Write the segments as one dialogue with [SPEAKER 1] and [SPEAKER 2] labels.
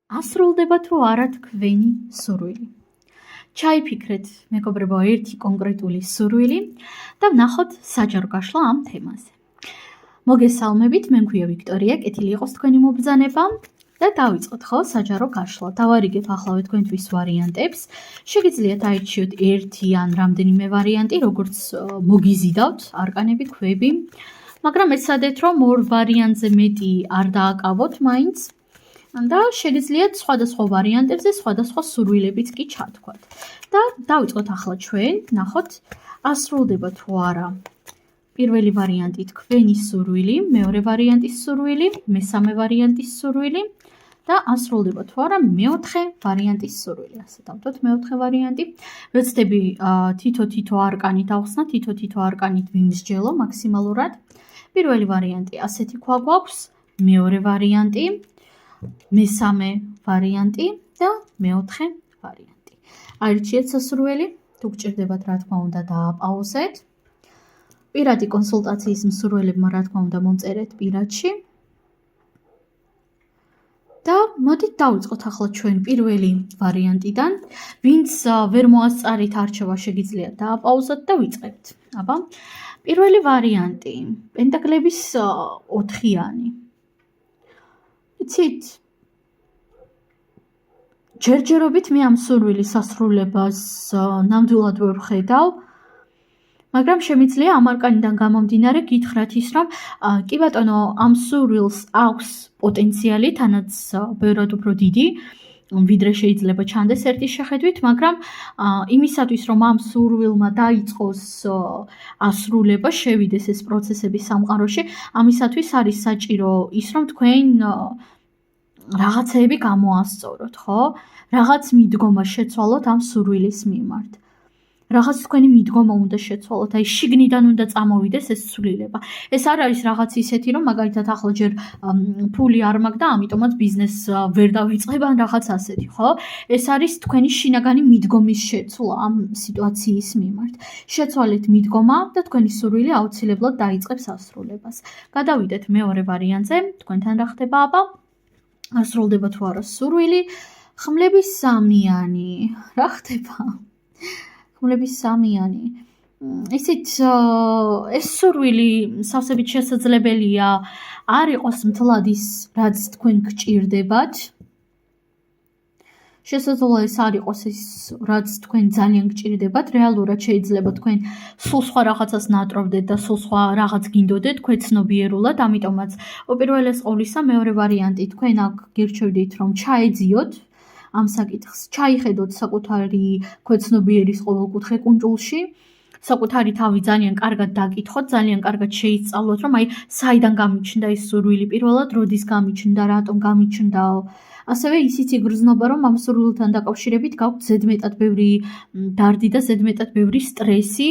[SPEAKER 1] ასრულდება თუ არა თქვენი სურვილი. ჩაიფიქრეთ, მეგობრებო, ერთი კონკრეტული სურვილი და ვნახოთ საჯარო გაშლა ამ თემაზე. მოგესალმებით, მე მქვია ვიქტორია, კეთილი იყოს თქვენი მობრძანება და დავიწყოთ ხო საჯარო გაშლა. დავარიგებ ახლა თქვენთვის ვარიანტებს. შეგიძლიათ აირჩიოთ ერთი ან რამდენიმე ვარიანტი, როგორც მოგიზიდავთ არკანები, ქვები. მაგრამ ეცადეთ, რომ ორ ვარიანტზე მეტი არ დააკავოთ მაინც. და შეგიძლიათ სხვადასხვა ვარიანტებზე სხვადასხვა სურვილებიც კი ჩათქვათ. და დავიწყოთ ახლა ჩვენ, ნახოთ ასრულდება თუ არა. პირველი ვარიანტი თქვენი სურვილი, მეორე ვარიანტის სურვილი, მესამე ვარიანტის სურვილი და ასრულდება თუ არა მეოთხე ვარიანტის სურვილი. ასე დავთოთ მეოთხე ვარიანტი. ვეცდები თითო არკანი დავხსნა, თითო არკანით ვიმსჯელო მაქსიმალურად. პირველი ვარიანტი ასეთი ქვა გვაქვს, მეორე ვარიანტი, მესამე ვარიანტი და მეოთხე ვარიანტი. აირჩიეთ სასურველი, თუ გჭირდებათ რა თქმა უნდა დააპაუზეთ. პირადი კონსულტაციის მსურველებმა რა თქმა უნდა მომწერეთ პირადში. და მოდით დავიწყოთ ახლა ჩვენ პირველი ვარიანტიდან. ვინც ვერ მოასწარით არჩევა შეგიძლიათ დააპაუზოთ და ვიწყებთ. აბა, პირველი ვარიანტი, პენტაკლების 4-იანი. იცით, ჯერჯერობით მე ამ სურვილის ასრულებას ნამდვილად ვერ ვხედავ, მაგრამ შემიძლია ამ არკანიდან გამომდინარე გითხრათ ის, რომ კი ბატონო, ამ სურვილს აქვს პოტენციალი, თანაც ბევრად უფრო დიდი, ვიდრე შეიძლება ჩანდეს ერთის შეხედვით, მაგრამ იმისათვის, რომ ამ სურვილმა დაიწყოს ასრულება, შევიდეს ეს პროცესები სამყაროში, ამისათვის არის საჭირო ის, რომ თქვენ რაღაცეები გამოასწოროთ, ხო? რაღაც მიდგომა შეცვალოთ ამ სურვილის მიმართ. რაღაც თქვენი მიდგომა უნდა შეცვალოთ, აი შიგნიდან უნდა წამოვიდეს ეს ცვლილება. ეს არ არის რაღაც ისეთი, რომ მაგალითად ახლა ჯერ ფული არ მაქვს და ამიტომაც ბიზნესს ვერ დავიწყებ ან რაღაც ასეთი, ხო? ეს არის თქვენი შინაგანი მიდგომის შეცვლა ამ სიტუაციის მიმართ. შეცვალეთ მიდგომა და თქვენი სურვილი აუცილებლად დაიწყებს ასრულებას. გადავიდეთ მეორე ვარიანტზე, თქვენთან რა ხდება აბა? ასრულდება თუ არა სურვილი? ხმლების 3-იანი. რა ხდება? ხმლების 3-იანი. ისიც ეს სურვილი სავსებით შესაძლებელია არ იყოს მთლად ის, რაც თქვენ გჭირდებათ. შესაძლოა ეს არ იყოს ის, რაც თქვენ ძალიან გჭირდებათ. რეალურად შეიძლება თქვენ სულ სხვა რაღაცას ნატროვდეთ და სულ სხვა რაღაც გინდოდეთ ქვეცნობიერულად, ამიტომაც უპირველეს ყოვლისა მეორე ვარიანტი თქვენ აქ გირჩევდით, რომ ჩაეძიოთ ამ საკითხს, ჩაიხედოთ საკუთარი ქვეცნობიერის ყოველკუთხე კუნჭულში, საკუთარი თავი ძალიან კარგად დაკითხოთ, ძალიან კარგად შეისწავლოთ, რომ აი საიდან გამიჩნდა ეს სურვილი პირველად, როდის გამიჩნდა, რატომ გამიჩნდაო. ასევე ისიც იგრძნობა, რომ ამ სურვილთან დაკავშირებით გაქვთ ზედმეტად ბევრი დარდი და ზედმეტად ბევრი სტრესი,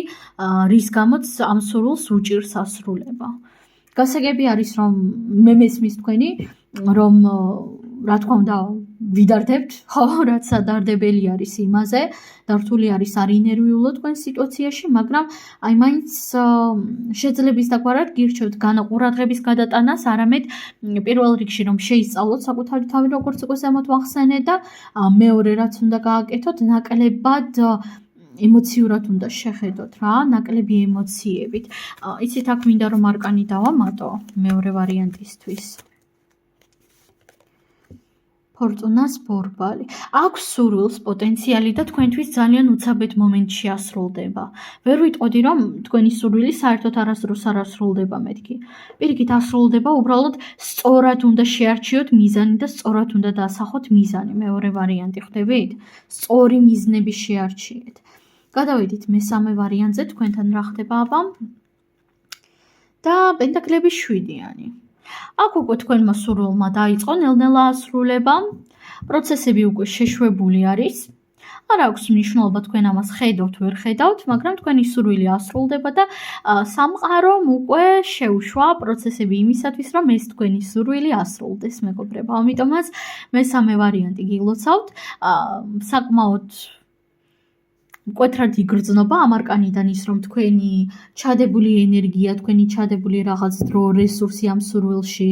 [SPEAKER 1] რის გამოც ამ სურვილს უჭირს ასრულება. გასაგები არის, რომ მე მესმის თქვენი, რომ რა თქმა უნდა ვიდარდებთ, ხო, რაც სადარდებელი არის იმაზე, დართული არის არ ინერვიულო თქვენ სიტუაციაში, მაგრამ აი მაინც შეძლების დაგვარად გირჩევთ განაყურადღების გადატანას, არამედ პირველ რიგში რომ შეისწავლოთ საკუთარი თავი როგორც უკვე ზემოთ ვახსენე და მეორე რაც უნდა გააკეთოთ, ნაკლებად ემოციურად უნდა შეხედოთ რა, ნაკლები ემოციებით. იცით, აქ მინდა რომ არკანი დავამატო მეორე ვარიანტისთვის. ფორტუნას ბორბალი. აქვს სურვილს პოტენციალი და თქვენთვის ძალიან უცაბეთ მომენტში ასრულდება. ვერ ვიტყოდი, რომ თქვენი სურვილი საერთოდ არასდროს არ ასრულდება მეთქი. პირიქით ასრულდება, უბრალოდ სწორად უნდა შეარჩიოთ მიზანი და სწორად უნდა დაასახოთ მიზანი. მეორე ვარიანტი ხდებით? სწორი მიზნები შეარჩიეთ. გადავიდით მესამე ვარიანტზე, თქვენთან რა ხდება აბა? და პენტაკლების 7-იანი. აქ უკვე თქვენმა სურვილმა დაიწყო ნელ-ნელა ასრულება, პროცესები უკვე შეშვებული არის. არ აქვს მნიშვნელობა თქვენ ამას ხედავთ, ვერ ხედავთ, მაგრამ თქვენი სურვილი ასრულდება და სამყარომ უკვე შეუშვა პროცესები იმისათვის, რომ ეს თქვენი სურვილი ასრულდეს, მეგობრებო. ამიტომაც მესამე ვარიანტი გილოცავთ, საკმაოდ მკვეთრად იგრძნობა ამ არკანიდან ის, რომ თქვენი ჩადებული ენერგია, თქვენი ჩადებული რაღაც დრო, რესურსი ამ სურვილში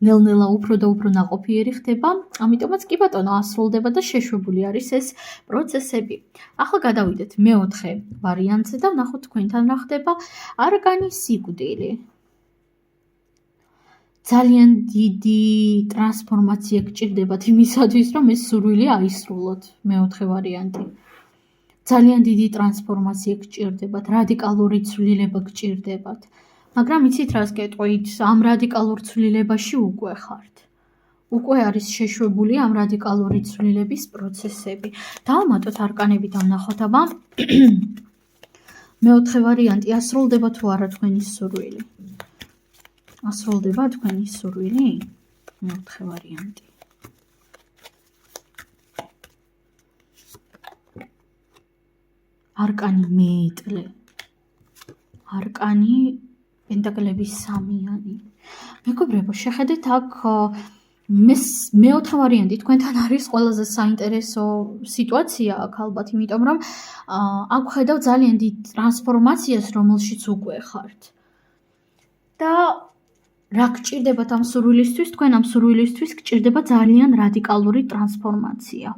[SPEAKER 1] ნელ-ნელა უფრო და უფრო ნაყოფიერი ხდება, ამიტომაც კი ბატონო ასრულდება და შეშვებული არის ეს პროცესები. ახლა გადავიდეთ მეოთხე ვარიანტზე და ვნახოთ თქვენთან რა ხდება არგანის სიკვდილი. ძალიან დიდი ტრანსფორმაცია გჭირდებათ იმისათვის, რომ ეს სურვილი აისრულოთ, მეოთხე ვარიანტი. ძალიან დიდი ტრანსფორმაცია გჭირდებათ, რადიკალური ცვლილება გჭირდებათ. მაგრამ იცით რას გეტყვით, ამ რადიკალურ ცვლილებაში უკვე ხართ. უკვე არის შეშვებული ამ რადიკალური ცვლილების პროცესები. დავამატოთ არკანები და ვნახოთ აბა მეოთხე ვარიანტი ასრულდება თუ არა თქვენი სურვილი. ასრულდება თქვენი სურვილი? მეოთხე ვარიანტი. არკანი მეეტლე. არკანი პენტაკლების სამიანი. მეგობრებო, შეხედეთ აქ მეოთხე ვარიანტი თქვენთან არის ყველაზე საინტერესო სიტუაცია აქ ალბათ, იმიტომ რომ აქ ხედავ ძალიან დიდ ტრანსფორმაციას, რომელშიც უკვე ხართ. და რა გჭირდებათ ამ სურვილისთვის? თქვენ ამ სურვილისთვის გჭირდება ძალიან რადიკალური ტრანსფორმაცია.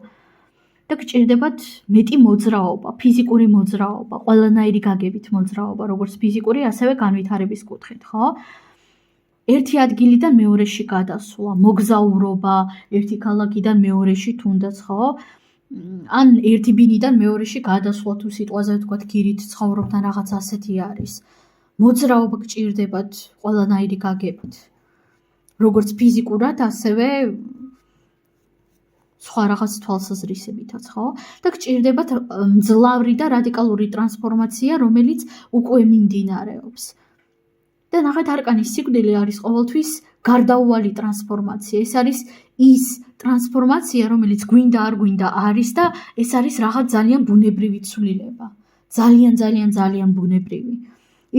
[SPEAKER 1] და გჭირდებათ მეტი მოძრაობა, ფიზიკური მოძრაობა, ყველანაირი გაგებით მოძრაობა, როგორც ფიზიკური, ასევე განვითარების კუთხით, ხო? ერთი ადგილიდან მეორეში გადასვლა, მოგზაურობა, ერთი ქალაქიდან მეორეში თუნდაც, ხო? ან ერთი ბინიდან მეორეში გადასვლა თუ სიტყვაზე ვთქვათ, გირით ცხოვრობთ ან რაღაც ასეთი არის. მოძრაობა გჭირდებათ ყველანაირი გაგებით. როგორც ფიზიკურად, ასევე სხვა რაღაც თვალსაზრისებითაც, ხო? და გჭირდებათ მძლავრი და რადიკალური ტრანსფორმაცია, რომელიც უკვე მიმდინარეობს. და ნახეთ, არკანის სიკვდილი არის ყოველთვის გარდაუვალი ტრანსფორმაცია. ეს არის ის ტრანსფორმაცია, რომელიც გვინდა არ გვინდა არის და ეს არის რაღაც ძალიან ბუნებრივი ცვლილება. ძალიან ბუნებრივი.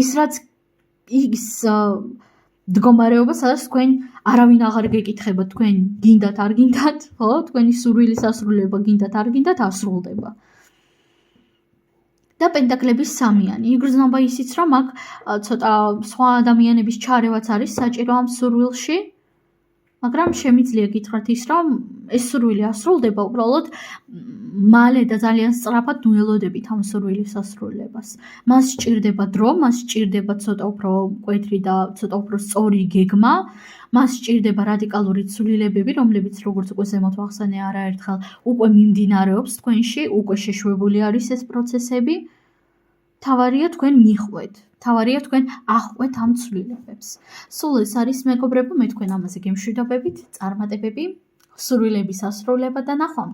[SPEAKER 1] ის რაც ის მდგომარეობა, სადაც თქვენ არავინ აღარ გეკითხება, თქვენ გინდათ არ გინდათ, ხო? თქვენი სურვილის ასრულება გინდათ არ გინდათ, ასრულდება. და პენტაკლების სამიანი. იგრძნობა ისიც, რომ აქ ცოტა სხვა ადამიანების ჩარევაც არის საჭირო ამ სურვილში, მაგრამ შემიძლია გითხრათ ის, რომ ეს სურვილი ასრულდება უბრალოდ მალე და ძალიან სწრაფად ნუელოდებით ამ სურვილის ასრულებას. მას სჭირდება დრო, მას სჭირდება ცოტა უფრო მკვეთრი და ცოტა უფრო სწორი გეგმა, მას სჭირდება რადიკალური ცვლილებები, რომლებიც როგორც უკვე ზემოთ ვახსენე არაერთხელ უკვე მიმდინარეობს თქვენში, უკვე შეშვებული არის ეს პროცესები. თავარია თქვენ მიხვეთ, თავარია თქვენ აღყვეთ ამ ცვლილებებს. სულ ეს არის მეგობრებო, მე თქვენ ამაზე გემშვიდობებით, წარმატებები, სურვილების ასრულება და ნახვამდის.